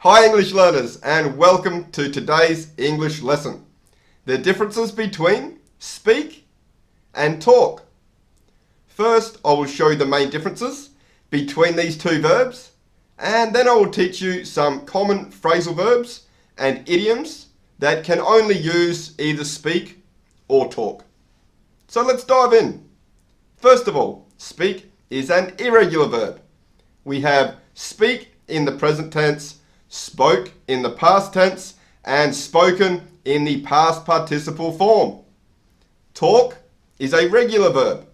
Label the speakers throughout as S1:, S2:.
S1: Hi English learners, and welcome to today's English lesson. The differences between speak and talk. First, I will show you the main differences between these two verbs, and then I will teach you some common phrasal verbs and idioms that can only use either speak or talk. So let's dive in. First of all, speak is an irregular verb. We have speak in the present tense, spoke in the past tense, and spoken in the past participle form. Talk is a regular verb.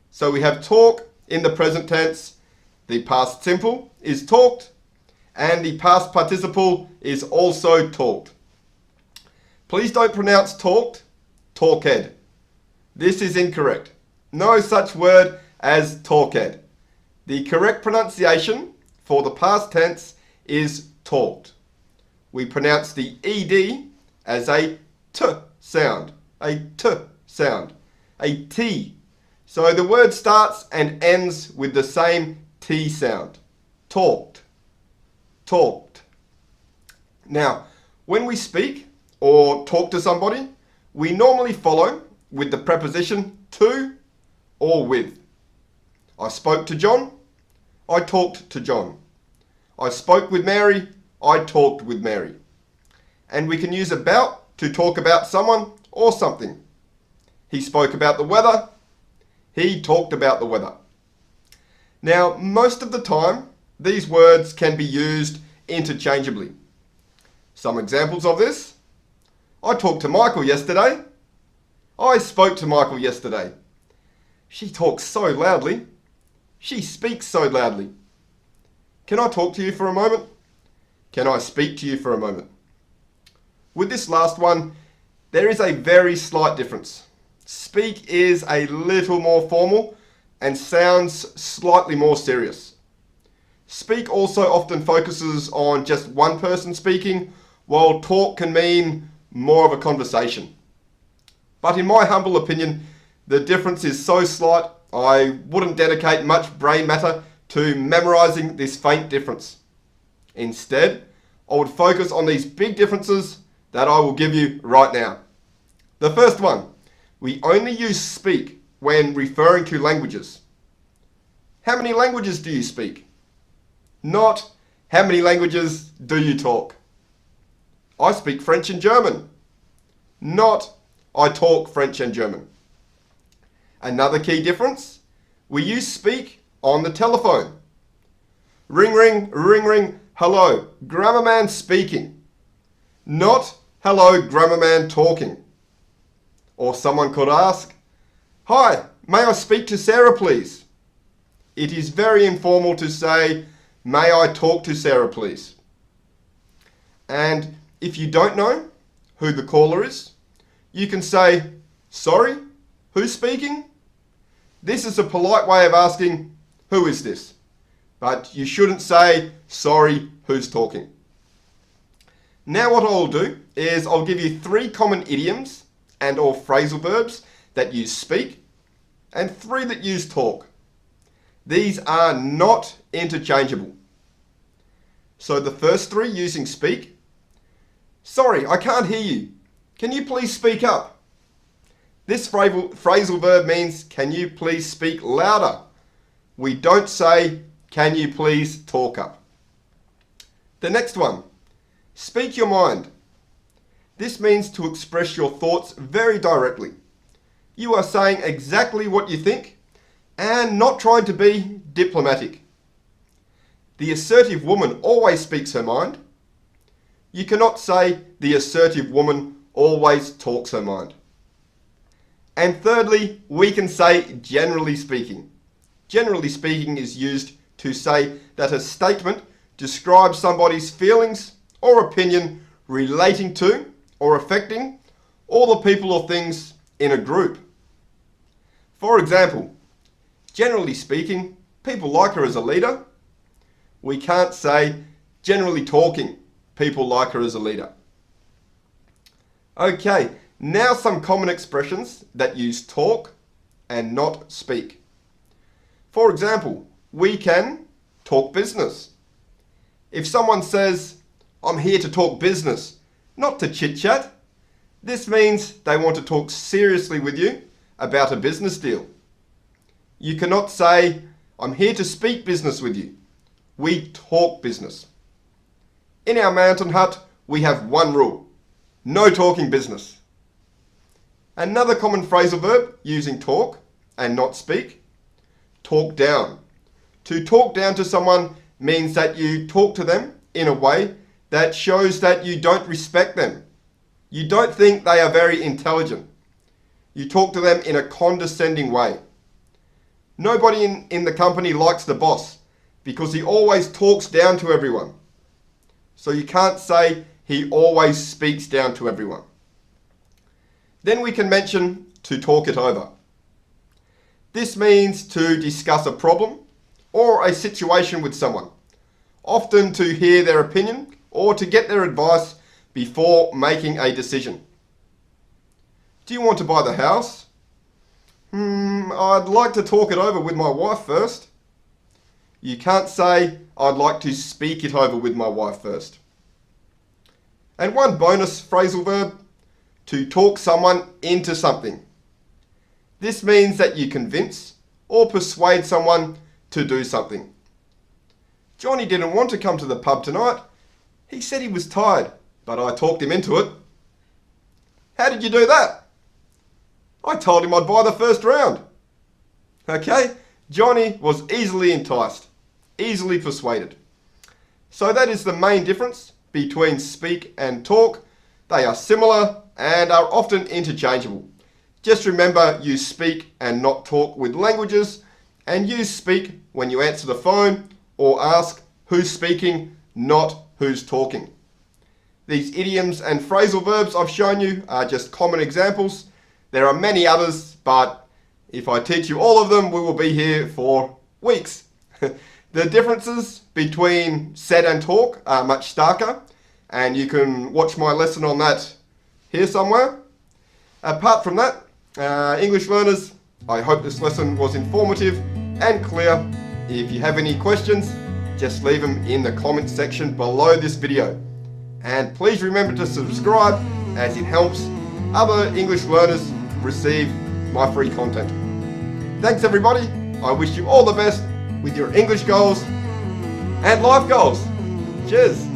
S1: So we have talk in the present tense, the past simple is talked, and the past participle is also talked. Please don't pronounce talked, talked. This is incorrect. No such word as talked. The correct pronunciation for the past tense is talked. We pronounce the ed as a t sound, a t sound, a t. So the word starts and ends with the same t sound. Talked, talked. Now, when we speak or talk to somebody, we normally follow with the preposition to or with. I spoke to John, I talked to John. I spoke with Mary, I talked with Mary. And we can use about to talk about someone or something. He spoke about the weather, he talked about the weather. Now, most of the time, these words can be used interchangeably. Some examples of this: I talked to Michael yesterday. I spoke to Michael yesterday. She talks so loudly. She speaks so loudly. Can I talk to you for a moment? Can I speak to you for a moment? With this last one, there is a very slight difference. Speak is a little more formal and sounds slightly more serious. Speak also often focuses on just one person speaking, while talk can mean more of a conversation. But in my humble opinion, the difference is so slight, I wouldn't dedicate much brain matter to memorizing this faint difference. Instead, I would focus on these big differences that I will give you right now. The first one, we only use speak when referring to languages. How many languages do you speak? Not how many languages do you talk? I speak French and German. Not I talk French and German. Another key difference, we use speak on the telephone. Ring, ring, ring, ring, hello, grammar man speaking. Not hello, grammar man talking. Or someone could ask, hi, may I speak to Sarah please? It is very informal to say, may I talk to Sarah please? And if you don't know who the caller is, you can say, sorry, who's speaking? This is a polite way of asking, who is this? But you shouldn't say, sorry, who's talking? Now what I'll do is I'll give you 3 common idioms and or phrasal verbs that use speak and 3 that use talk. These are not interchangeable. So the first 3 using speak. Sorry, I can't hear you. Can you please speak up? This phrasal verb means, can you please speak louder? We don't say, can you please talk up? The next one, speak your mind. This means to express your thoughts very directly. You are saying exactly what you think and not trying to be diplomatic. The assertive woman always speaks her mind. You cannot say the assertive woman always talks her mind. And thirdly, we can say generally speaking. Generally speaking is used to say that a statement describes somebody's feelings or opinion relating to or affecting all the people or things in a group. For example, generally speaking, people like her as a leader. We can't say, generally talking, people like her as a leader. Okay, now some common expressions that use talk and not speak. For example, we can talk business. If someone says, I'm here to talk business, not to chit-chat. This means they want to talk seriously with you about a business deal. You cannot say, I'm here to speak business with you. We talk business. In our mountain hut, we have one rule: no talking business. Another common phrasal verb using talk and not speak: talk down. To talk down to someone means that you talk to them in a way that shows that you don't respect them. You don't think they are very intelligent. You talk to them in a condescending way. Nobody in the company likes the boss because he always talks down to everyone. So you can't say he always speaks down to everyone. Then we can mention to talk it over. This means to discuss a problem or a situation with someone, often to hear their opinion or to get their advice before making a decision. Do you want to buy the house? I'd like to talk it over with my wife first. You can't say, I'd like to speak it over with my wife first. And one bonus phrasal verb: to talk someone into something. This means that you convince or persuade someone to do something. Johnny didn't want to come to the pub tonight. He said he was tired, but I talked him into it. How did you do that? I told him I'd buy the first round. Okay, Johnny was easily enticed, easily persuaded. So that is the main difference between speak and talk. They are similar and are often interchangeable. Just remember, use speak and not talk with languages, and use speak when you answer the phone or ask who's speaking, not who's talking. These idioms and phrasal verbs I've shown you are just common examples. There are many others, but if I teach you all of them, we will be here for weeks. The differences between said and talk are much starker, and you can watch my lesson on that here somewhere. Apart from that, English learners, I hope this lesson was informative and clear. If you have any questions, just leave them in the comment section below this video. And please remember to subscribe, as it helps other English learners receive my free content. Thanks everybody. I wish you all the best with your English goals and life goals. Cheers.